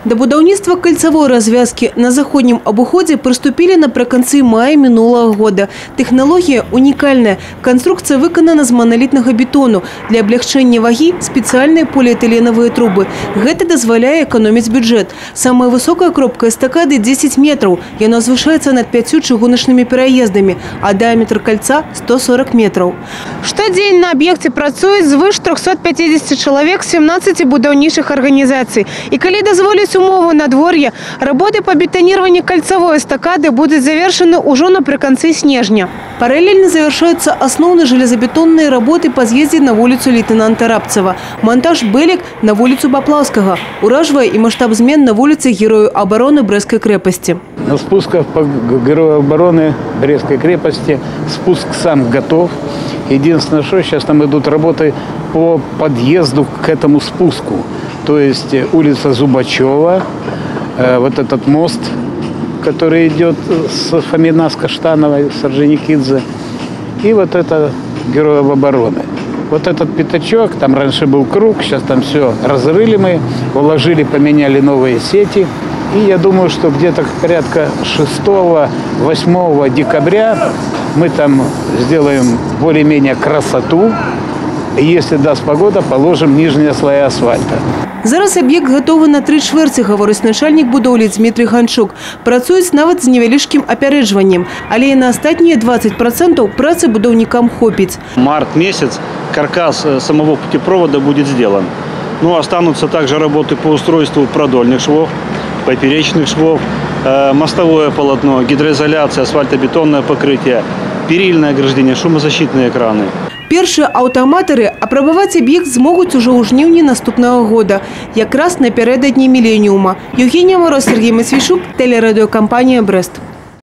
До будаўніцтва кольцевой развязки на заходнем обыходе приступили напрыканцы мая минулого года. Технология уникальная. Конструкция выканана из монолитного бетону. Для облегчения ваги специальные полиэтиленовые трубы. Это дозволяет экономить бюджет. Самая высокая кропка эстакады 10 метров. И она возвышается над 5 чыгуночными переездами, а диаметр кольца 140 метров. Штодзень на объекте працует звыш 350 человек 17 будаўнічых организаций. И коли дозволить умовы надворья, работы по бетонированию кольцевой эстакады будут завершены уже напрыканцы снежня. Параллельно завершаются основные железобетонные работы по съезде на улицу лейтенанта Рабцева, монтаж белек на улицу Баплавского, ураживая и масштаб змен на улице Герою обороны Брестской крепости. На спусках по Герою обороны Брестской крепости спуск сам готов. Единственное, что сейчас там идут работы по подъезду к этому спуску. То есть улица Зубачева, вот этот мост, который идет с Фомина, с Каштановой, с Орджоникидзе, и вот это Героев обороны. Вот этот пятачок, там раньше был круг, сейчас там все разрыли мы, уложили, поменяли новые сети. И я думаю, что где-то порядка 6-8 декабря мы там сделаем более-менее красоту. И если даст погода, положим нижние слои асфальта. Зараз объект готовы на 3/4, говорить начальник будовли Дмитрий Ганчук. Працують навіть з невеличким опереджуванням, але і на остатние 20% праці будовникам хопить. Март месяц каркас самого путепровода будет сделан. Ну, останутся также работы по устройству продольных швов, поперечных швов, мостовое полотно, гидроизоляция, асфальтобетонное покрытие, перильное ограждение, шумозащитные экраны. Першие аўтаматары апрабаваць объект змогуць уже ў жніўні наступного года, якраз напярэдадні міленіума. Евгения Мороз, Сергей Матвейчук, телерадиокомпания «Брест».